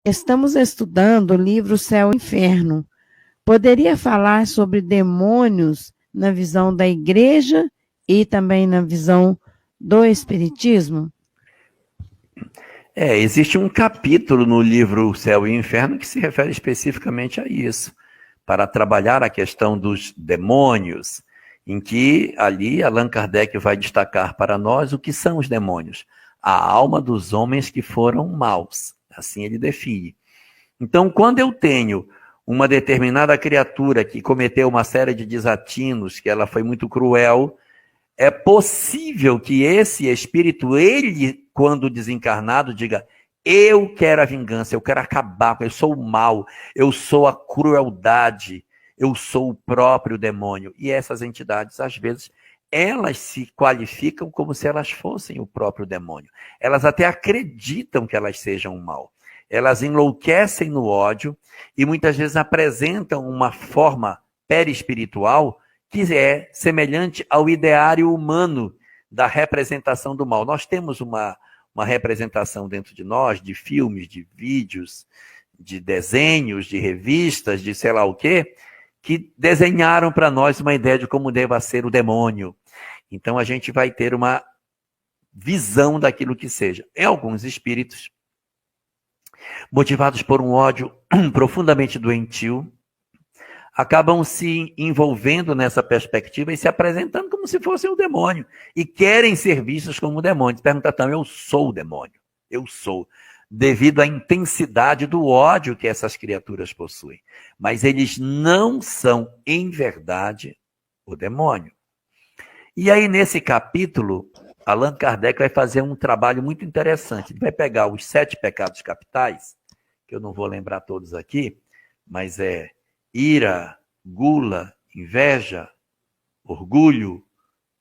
Estamos estudando o livro Céu e Inferno. Poderia falar sobre demônios na visão da igreja e também na visão do espiritismo? Existe um capítulo no livro Céu e Inferno que se refere especificamente a isso, para trabalhar a questão dos demônios, em que ali Allan Kardec vai destacar para nós o que são os demônios. A alma dos homens que foram maus, assim ele define. Então, quando eu tenho uma determinada criatura que cometeu uma série de desatinos, que ela foi muito cruel, é possível que esse espírito, ele, quando desencarnado, diga: eu quero a vingança, eu quero acabar, eu sou o mal, eu sou a crueldade, eu sou o próprio demônio. E essas entidades, às vezes, elas se qualificam como se elas fossem o próprio demônio. Elas até acreditam que elas sejam o mal. Elas enlouquecem no ódio e muitas vezes apresentam uma forma perispiritual que é semelhante ao ideário humano da representação do mal. Nós temos uma representação dentro de nós, de filmes, de vídeos, de desenhos, de revistas, de sei lá o quê, que desenharam para nós uma ideia de como deva ser o demônio. Então a gente vai ter uma visão daquilo que seja. Em alguns espíritos, motivados por um ódio profundamente doentio, acabam se envolvendo nessa perspectiva e se apresentando como se fossem o demônio. E querem ser vistos como demônios. Perguntam, então, eu sou o demônio. Eu sou. Devido à intensidade do ódio que essas criaturas possuem. Mas eles não são, em verdade, o demônio. E aí, nesse capítulo, Allan Kardec vai fazer um trabalho muito interessante. Ele vai pegar os 7 pecados capitais, que eu não vou lembrar todos aqui, mas é ira, gula, inveja, orgulho,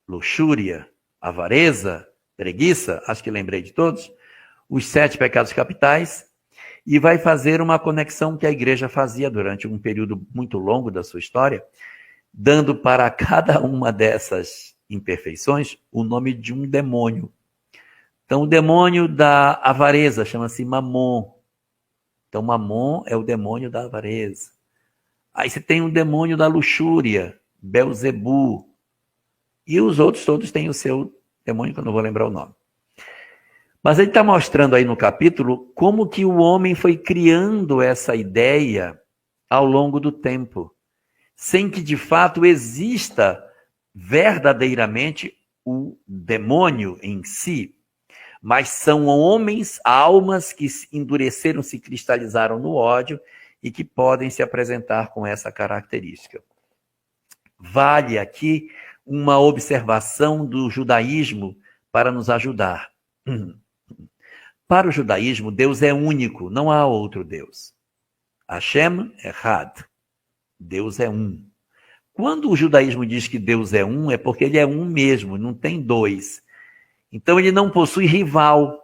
luxúria, avareza, preguiça, acho que lembrei de todos, os 7 pecados capitais, e vai fazer uma conexão que a igreja fazia durante um período muito longo da sua história, dando para cada uma dessas imperfeições o nome de um demônio. Então, o demônio da avareza chama-se Mamon. Então, Mamon é o demônio da avareza. Aí você tem um demônio da luxúria, Belzebu. E os outros todos têm o seu demônio, que eu não vou lembrar o nome. Mas ele está mostrando aí no capítulo como que o homem foi criando essa ideia ao longo do tempo, sem que de fato exista verdadeiramente o demônio em si, mas são homens, almas que endureceram, se cristalizaram no ódio e que podem se apresentar com essa característica. Vale aqui uma observação do judaísmo para nos ajudar. Para o judaísmo, Deus é único, não há outro Deus. Hashem Echad. Deus é um. Quando o judaísmo diz que Deus é um, é porque ele é um mesmo, não tem dois. Então ele não possui rival.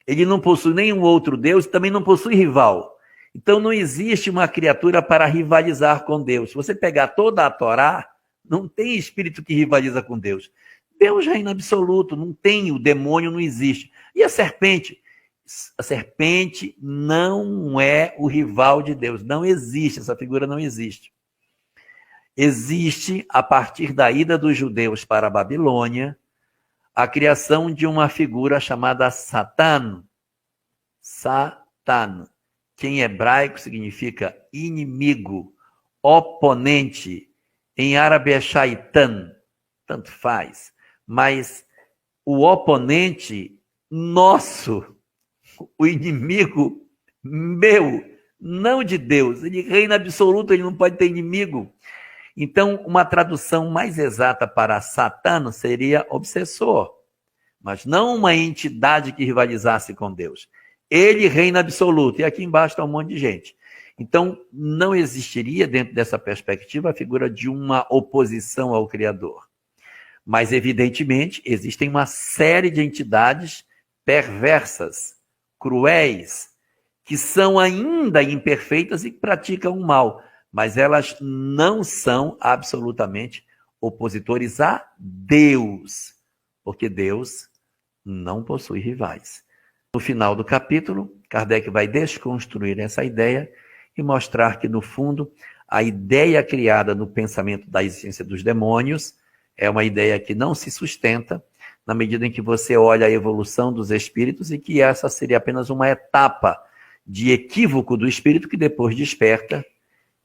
Ele não possui nenhum outro Deus, também não possui rival. Então não existe uma criatura para rivalizar com Deus. Se você pegar toda a Torá, não tem espírito que rivaliza com Deus. Deus reina absoluto, não tem, o demônio não existe. E a serpente? A serpente não é o rival de Deus, não existe, essa figura não existe. Existe, a partir da ida dos judeus para a Babilônia, a criação de uma figura chamada Satan. Satan, que em hebraico significa inimigo, oponente. Em árabe é shaitan, tanto faz. Mas o oponente nosso, o inimigo meu, não de Deus. Ele reina absoluto, ele não pode ter inimigo. Então, uma tradução mais exata para Satã seria obsessor, mas não uma entidade que rivalizasse com Deus. Ele reina absoluto, e aqui embaixo está um monte de gente. Então, não existiria, dentro dessa perspectiva, a figura de uma oposição ao Criador. Mas, evidentemente, existem uma série de entidades perversas, cruéis, que são ainda imperfeitas e praticam o mal, mas elas não são absolutamente opositores a Deus, porque Deus não possui rivais. No final do capítulo, Kardec vai desconstruir essa ideia e mostrar que, no fundo, a ideia criada no pensamento da existência dos demônios é uma ideia que não se sustenta na medida em que você olha a evolução dos espíritos e que essa seria apenas uma etapa de equívoco do espírito que depois desperta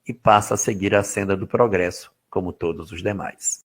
e passa a seguir a senda do progresso, como todos os demais.